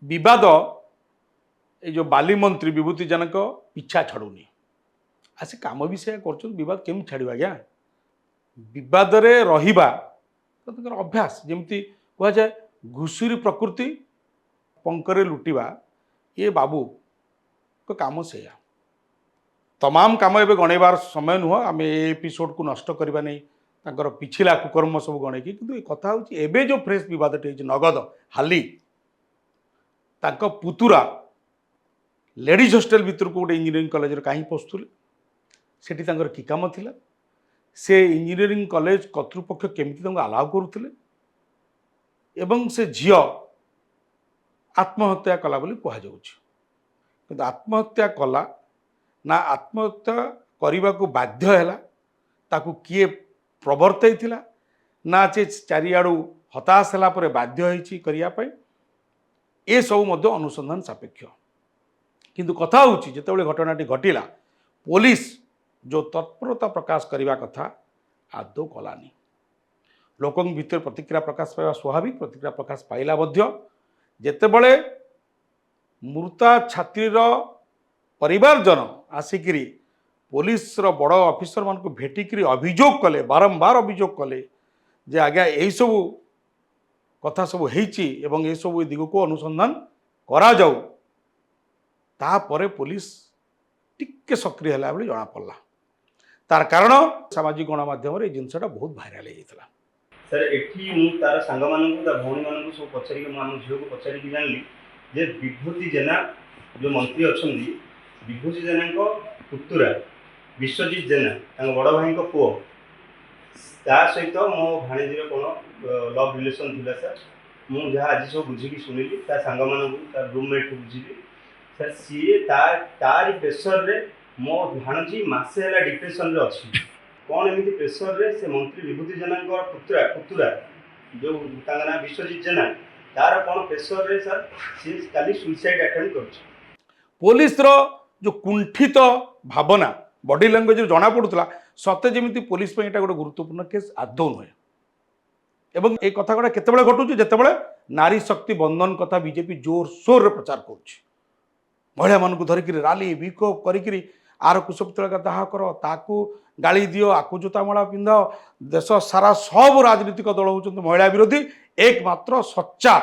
विवाद ये जो बाली मंत्री विभूति जनक पिछा छाड़ूनी आसे कम भी से कर केमी छाड़ आज्ञा बद रहा तो अभ्यास जमी कहुए घुषुरी प्रकृति पंकरे लुटिवा ये बाबू को काम से तमाम काम एवं गणेबार समय नुह आम एपिसोड को नष्ट करवा नहीं तांकर पिछला कुकर्म सब गणे कि कथा हूँ जो फ्रेश बदटे नगद हाली तांको पुतुरा लेडीज हॉस्टेल भितर को गोटे इंजीनियरिंग कॉलेज कहीं पशुले सेठी तांकर की काम थिला से इंजीनियरिंग कॉलेज कर्तृपक्ष केमिति अलाउ करुले एवं से झियो आत्महत्या कला बोली कहुच्छे आत्महत्या कला ना आत्महत्या करने को बाध्य है ताकू किए प्रवर्तई थिला ना से चारिआडू हताश होला परे बाध्य होईची करिया पई ए सब मध्य अनुसंधान सापेक्ष किंतु कथा होची जेतेबेले घटनाटी घटिला पुलिस जो तत्परता प्रकाश करने कथा आदौ कलानी लोकों भीतर प्रतिक्रिया प्रकाश पाइबा स्वाभाविक प्रतिक्रिया प्रकाश पाइला मध्य जेतेबेले मृता छात्रीर परिवारजन आसिकी पुलिस रो बड़ ऑफिसर मान को भेटिकी अभियोग कले बारंबार अभियोग कले जे आज्ञा यही सब कथा सब होईची एवं ये सब दिग को अनुसंधान करा जाऊ तापरे पुलिस टिके सक्रिय है भाई जना पड़ा तार कारण सामाजिक गणमाध्यम जिनसा बहुत भाइराल होता सर एठी तार सांग मानू भौणी मानू सब पचारिक मान झील को पचारिक जानली जे विभूति जेना जो मंत्री अच्छा विभूति जेना पुतुरा विश्वजित जेना बड़ भाई पुओ ता सहित मो भाणीजीर कौन लव रिलेसन थिला सर मुझे आज सब बुझिकी शुणिली सांग मानू तार रूममेट को बुझिली सर सी तार प्रेसर रे मो भाणजी मसे है डिप्रेशन रे अच्छी कौन एमती प्रेसर रे से मंत्री विभूति जेना पुतुरा जो ना विश्वजित जेना तार कौन प्रेसर रे सर सी काली सुइसाइड अटेम्प्ट कर पुलिस रो जो कुंठित भावना बॉडी लैंग्वेज जना पड़ूला सते जमी पुलिस पे गोटे गुरुत्वपूर्ण केस आदौ नुहे एवं ये कथा गुड़ा केतबेले घटुची जेतेबेले नारी शक्ति बंधन कथा बीजेपी जोर सोर रे प्रचार करुच्ची महिला मान धरिक राली विक्षोभ करी आर कुशपुतला दाह कर ताकू गाली दियो आकू जोतामला पिंध देश सारा सब राजनीतिक दल होती महिला विरोधी एकमात्र सच्चा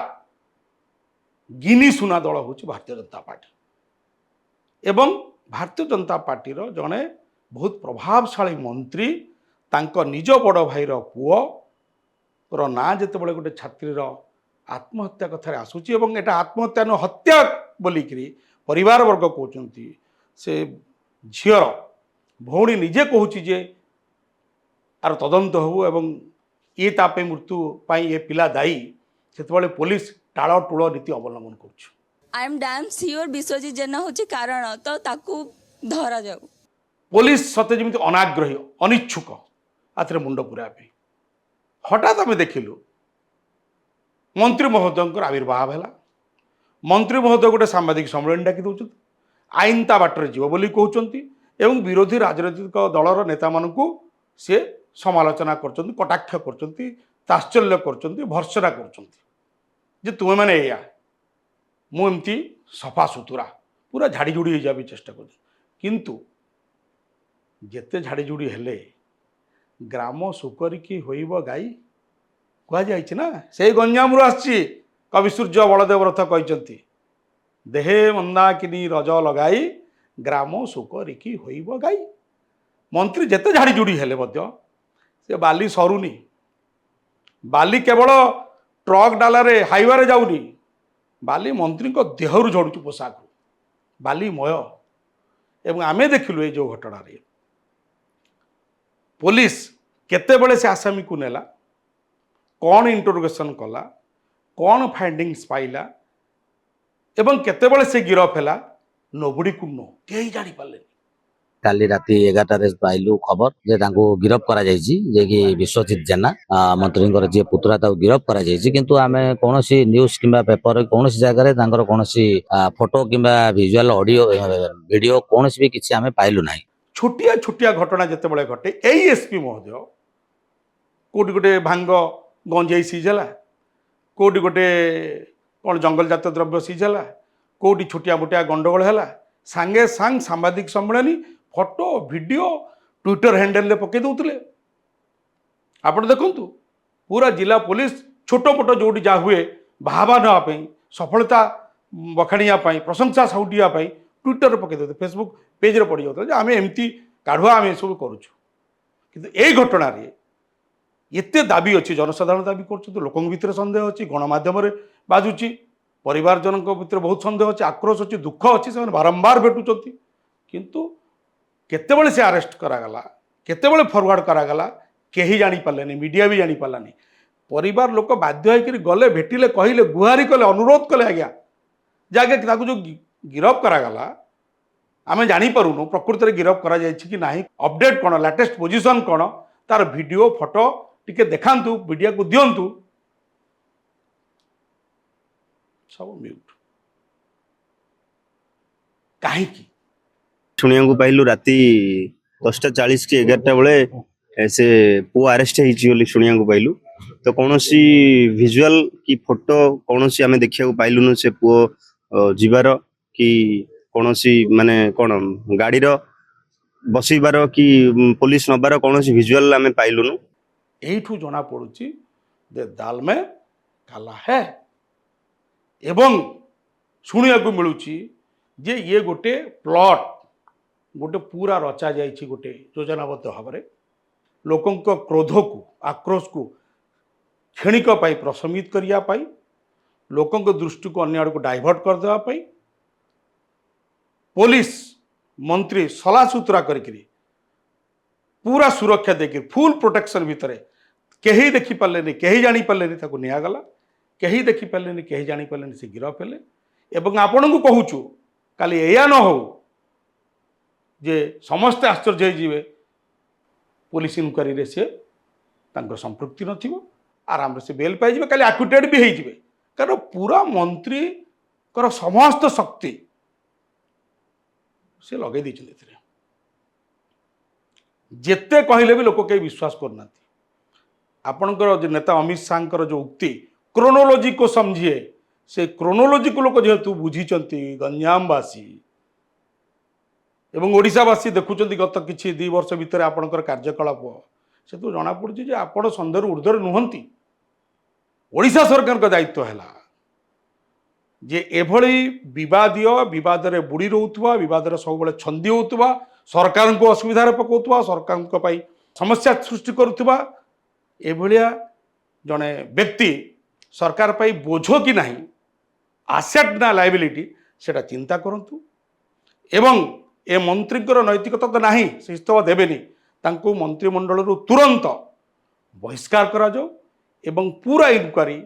गिनी सुना दल हूँ भारतीय जनता पार्टी एवं भारतीय जनता पार्टी जड़े बहुत प्रभावशाली मंत्री तांको निज बड़ भाईर पुओ रो ना जितेबाला गोटे छात्रीर आत्महत्या कथार आसूची एवं एटा आत्महत्या न हत्या बोलिकी परिवार वर्ग कहते से झीर भौणी निजे कहूँ जे आर तदंत हो एवं ये तापे मृत्यु पाई ये पिला दायी से पुलिस टाळ टूल नीति अवलंबन कर I am damn sure Biswajit Jena होची कारण तो ताकू धरा जाऊ पुलिस सते जमी अनाग्रही अनिच्छुक आते मुंड पूरा हठात आम देखिलु मंत्री महोदय आविर्भाव है मंत्री महोदय गोटे सांबादिक सम्मेलन डाकी दौरान आईन ता बाटर जीव बोली कहते एवं विरोधी राजनैतिक दलर नेता मानू सी समालोचना कर कटाक्ष कर ताश्चर्य कर भर्सना कर तुम्हें मैंने या मुझे सफा सुतुरा पूरा झाड़ी जोड़ी हो जा चेष्टा कर किंतु जेते झाड़ी जोड़ी हेले ग्राम सुकरिकी होइब गाई कहुई ना से गंजाम आसी कवि सूर्य बलदेव रथ कहते देहे मंदाकिनी रज लगाई ग्राम सुकरिकी होइब गाई मंत्री जेते झाड़ी जोड़ी हेले से बाली सरुनी बाली केवल ट्रक डालारे हाईवे जाऊनी बाली मंत्री देहरु झड़ू पोशाक बालीमय एवं आमे देखिलु ये जो घटना पुलिस केतेबेले से आसामी को नेला कौन इंटरोगेशन कला कौन फाइंडिंग्स पाइला एवं केतेबेले से गिरफ है नोबडी को नो कहीं जानी पारे काली राति 11टारे पाइलु खबर जे तांको गिरफ करा जायछि जे कि विश्वजित जेना मंत्री जे पुतुरा ताको गिरफ करा जायछि किंतु आमे कोनोसी न्यूज किंबा पेपर कोनोसी जगह रे तांकर कोनोसी फोटो किंबा विजुअल ऑडियो वीडियो कोनोसी भी किछि आमे पाइलु नाही छोटिया छोटिया घटना जेतेबेले घटे एई एसपी महोदय कोटी गोटे भांग गंजेई सीज है कोटी गोटे କ'ଣ ଜଙ୍ଗଲଜାତ ଦ୍ରବ୍ୟ ସିଜ୍ ହେଲା, କେଉଁଠି ଛୋଟିଆ ମୋଟିଆ ଗଣ୍ଡଗୋଳ ହେଲା, ସାଙ୍ଗେ ସାଙ୍ଗ ସାମ୍ବାଦିକ ସମ୍ମିଳନୀ ଫଟୋ ଭିଡ଼ିଓ ଟ୍ୱିଟର ହ୍ୟାଣ୍ଡେଲରେ ପକାଇ ଦେଉଥିଲେ। ଆପଣ ଦେଖନ୍ତୁ ପୁରା ଜିଲ୍ଲା ପୋଲିସ ଛୋଟ ମୋଟ ଯେଉଁଠି ଯାହା ହୁଏ ବାହାବା ନେବା ପାଇଁ, ସଫଳତା ବଖାଣିବା ପାଇଁ, ପ୍ରଶଂସା ସାଉଟିବା ପାଇଁ ଟ୍ୱିଟରରେ ପକାଇ ଦେଉଥିଲେ, ଫେସବୁକ୍ ପେଜ୍ରେ ପଡ଼ିଯାଉଥିଲା ଯେ ଆମେ ଏମିତି କାଢ଼ୁଆ ଆମେ ଏସବୁ କରୁଛୁ। କିନ୍ତୁ ଏଇ ଘଟଣାରେ ଏତେ ଦାବି ଅଛି, ଜନସାଧାରଣ ଦାବି କରୁଛନ୍ତି, ଲୋକଙ୍କ ଭିତରେ ସନ୍ଦେହ ଅଛି, ଗଣମାଧ୍ୟମରେ ବାଜୁଛି, ପରିବାରଜନଙ୍କ ଭିତରେ ବହୁତ ସନ୍ଦେହ ଅଛି, ଆକ୍ରୋଶ ଅଛି, ଦୁଃଖ ଅଛି, ସେମାନେ ବାରମ୍ବାର ଭେଟୁଛନ୍ତି। କିନ୍ତୁ କେତେବେଳେ ସେ ଆରେଷ୍ଟ କରାଗଲା, କେତେବେଳେ ଫରୱାର୍ଡ଼ କରାଗଲା କେହି ଜାଣିପାରିଲେନି, ମିଡ଼ିଆ ବି ଜାଣିପାରିଲାନି। ପରିବାର ଲୋକ ବାଧ୍ୟ ହେଇକରି ଗଲେ, ଭେଟିଲେ, କହିଲେ, ଗୁହାରି କଲେ, ଅନୁରୋଧ କଲେ ଆଜ୍ଞା ଯେ ଆଜ୍ଞା ତାକୁ ଯେଉଁ ଗିରଫ କରାଗଲା ଆମେ ଜାଣିପାରୁନୁ ପ୍ରକୃତରେ ଗିରଫ କରାଯାଇଛି କି ନାହିଁ, ଅପଡେଟ୍ କ'ଣ, ଲାଟେଷ୍ଟ ପୋଜିସନ୍ କ'ଣ, ତାର ଭିଡ଼ିଓ ଫଟୋ ଟିକେ ଦେଖାନ୍ତୁ, ମିଡ଼ିଆକୁ ଦିଅନ୍ତୁ। ସବୁ ମ୍ୟୁଟ୍। କାହିଁକି? ଶୁଣିବାକୁ ପାଇଲୁ ରାତି 10:40 କି 11ଟା ବେଳେ ସେ ପୁଅ ଆରେଷ୍ଟ ହେଇଛି ବୋଲି ଶୁଣିବାକୁ ପାଇଲୁ। ତ କୌଣସି ଭିଜୁଆଲ କି ଫଟୋ କୌଣସି ଆମେ ଦେଖିବାକୁ ପାଇଲୁନୁ ସେ ପୁଅ ଯିବାର କି କୌଣସି ମାନେ କ'ଣ ଗାଡ଼ିର ବସେଇବାର କି ପୋଲିସ ନେବାର କୌଣସି ଭିଜୁଆଲ ଆମେ ପାଇଲୁନୁ। এইঠু জনা পড়ুছি যে দাল মে কালা হ্যাঁ, এবং শুনিବାକୁ ମିଳୁଛି ଯେ ଇଏ ଗୋଟେ ପ୍ଲଟ୍, ଗୋଟେ ପୁରା ରଚା ଯାଇଛି ଗୋଟେ ଯୋଜନାବଦ୍ଧ ଭାବରେ ଲୋକଙ୍କ କ୍ରୋଧକୁ, ଆକ୍ରୋଶକୁ କ୍ଷଣିକ ପାଇଁ ପ୍ରଶମିତ କରିବା ପାଇଁ, ଲୋକଙ୍କ ଦୃଷ୍ଟିକୁ ଅନ୍ୟ ଆଡ଼କୁ ଡାଇଭର୍ଟ କରିଦେବା ପାଇଁ ପୋଲିସ ମନ୍ତ୍ରୀ ସଲାସୁତୁରା କରିକିରି ପୁରା ସୁରକ୍ଷା ଦେଇକି ଫୁଲ୍ ପ୍ରୋଟେକ୍ସନ୍ ଭିତରେ କେହି ଦେଖିପାରିଲେନି, କେହି ଜାଣିପାରିଲେନି, ତାକୁ ନିଆଗଲା। କେହି ଦେଖିପାରିଲେନି, କେହି ଜାଣିପାରିଲେନି, ସେ ଗିରଫ ହେଲେ। ଏବଂ ଆପଣଙ୍କୁ କହୁଛୁ କାଲି ଏଇଆ ନ ହଉ ଯେ ସମସ୍ତେ ଆଶ୍ଚର୍ଯ୍ୟ ହେଇଯିବେ ପୋଲିସ ଇନକ୍ୱାରୀରେ ସେ ତାଙ୍କର ସମ୍ପୃକ୍ତି ନଥିବ, ଆରାମରେ ସେ ବେଲ୍ ପାଇଯିବେ, କାଲି ଆକ୍ୱିଟେଡ୍ ବି ହେଇଯିବେ। କାରଣ ପୁରା ମନ୍ତ୍ରୀଙ୍କର ସମସ୍ତ ଶକ୍ତି ସେ ଲଗେଇ ଦେଇଛନ୍ତି ଏଥିରେ। ଯେତେ କହିଲେ ବି ଲୋକ କେହି ବିଶ୍ୱାସ କରୁନାହାନ୍ତି। ଆପଣଙ୍କର ଯେଉଁ ନେତା ଅମିତ ଶାହାଙ୍କର ଯେଉଁ ଉକ୍ତି କ୍ରୋନୋଲୋଜି को समझिए, ସେ କ୍ରୋନୋଲୋଜିକୁ ଲୋକ ଯେହେତୁ ବୁଝିଛନ୍ତି, ଗଞ୍ଜାମବାସୀ ଏବଂ ଓଡ଼ିଶାବାସୀ ଦେଖୁଛନ୍ତି ଗତ କିଛି 2 ବର୍ଷ ଭିତରେ ଆପଣଙ୍କର କାର୍ଯ୍ୟକଳାପ, ସେଥିରୁ ଜଣାପଡ଼ୁଛି ଯେ ଆପଣ ସନ୍ଦେହରୁ ଉର୍ଦ୍ଧ୍ୱରେ ନୁହନ୍ତି। ଓଡ଼ିଶା ସରକାରଙ୍କ ଦାୟିତ୍ୱ ହେଲା ଯେ ଏଭଳି ବିବାଦରେ ବୁଡ଼ି ରହୁଥିବା, ବିବାଦରେ ସବୁବେଳେ ଛନ୍ଦି ହେଉଥିବା, ସରକାରଙ୍କୁ ଅସୁବିଧାରେ ପକାଉଥିବା, ସରକାରଙ୍କ ପାଇଁ ସମସ୍ୟା ସୃଷ୍ଟି କରୁଥିବା ଏଭଳିଆ ଜଣେ ବ୍ୟକ୍ତି ସରକାର ପାଇଁ ବୋଝ କି ନାହିଁ, ଆସେଟ୍ ନା ଲାଇବିଲିଟି, ସେଟା ଚିନ୍ତା କରନ୍ତୁ। ଏବଂ ଏ ମନ୍ତ୍ରୀଙ୍କର ନୈତିକତା ତ ନାହିଁ, ସେ ଇସ୍ତଫା ଦେବେନି, ତାଙ୍କୁ ମନ୍ତ୍ରିମଣ୍ଡଳରୁ ତୁରନ୍ତ ବହିଷ୍କାର କରାଯାଉ ଏବଂ ପୁରା ଇନକ୍ୱାରୀ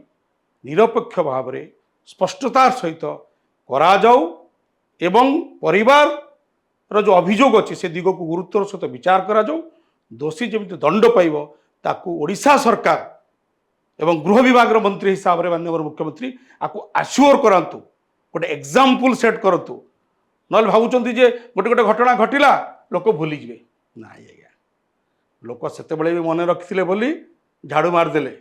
ନିରପେକ୍ଷ ଭାବରେ ସ୍ପଷ୍ଟତାର ସହିତ କରାଯାଉ ଏବଂ ପରିବାରର ଯେଉଁ ଅଭିଯୋଗ ଅଛି ସେ ଦିଗକୁ ଗୁରୁତ୍ୱର ସହିତ ବିଚାର କରାଯାଉ। ଦୋଷୀ ଯେମିତି ଦଣ୍ଡ ପାଇବ ତାକୁ ଓଡ଼ିଶା ସରକାର ଏବଂ ଗୃହ ବିଭାଗର ମନ୍ତ୍ରୀ ହିସାବରେ ମାନ୍ୟବର ମୁଖ୍ୟମନ୍ତ୍ରୀ ଆକୁ ଆସ୍ୟୁର କରାନ୍ତୁ, ଗୋଟେ ଏକ୍ଜାମ୍ପଲ ସେଟ୍ କରନ୍ତୁ। ନହେଲେ ଭାବୁଛନ୍ତି ଯେ ଗୋଟେ ଗୋଟେ ଘଟଣା ଘଟିଲା ଲୋକ ଭୁଲିଯିବେ। ନାଇଁ ଆଜ୍ଞା, ଲୋକ ସେତେବେଳେ ବି ମନେ ରଖିଥିଲେ ବୋଲି ଝାଡ଼ୁ ମାରିଦେଲେ,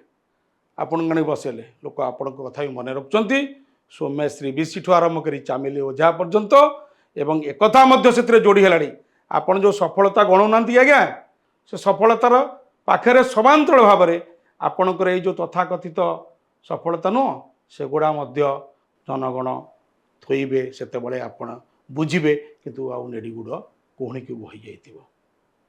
ଆପଣଙ୍କୁ ଆଣି ବସେଇଲେ, ଲୋକ ଆପଣଙ୍କ କଥା ବି ମନେ ରଖୁଛନ୍ତି। ସୌମ୍ୟଶ୍ରୀ ବିସିଠୁ ଆରମ୍ଭ କରି ଚାମେଲି ଓଝା ପର୍ଯ୍ୟନ୍ତ, ଏବଂ ଏକଥା ମଧ୍ୟ ସେଥିରେ ଯୋଡ଼ି ହେଲାଣି, ଆପଣ ଯେଉଁ ସଫଳତା ଗଣୁନାହାନ୍ତି ଆଜ୍ଞା, ସେ ସଫଳତାର ପାଖରେ ସମାନ୍ତର ଭାବରେ ଆପଣଙ୍କର ଏଇ ଯେଉଁ ତଥାକଥିତ ସଫଳତା ନୁହଁ, ସେଗୁଡ଼ା ମଧ୍ୟ ଜନଗଣ ଥୋଇବେ। ସେତେବେଳେ ଆପଣ ବୁଝିବେ କିନ୍ତୁ ଆଉ ନେଡ଼ିଗୁଡ଼ କୋହୁଣିକି ବୋହି ଯାଇଥିବ।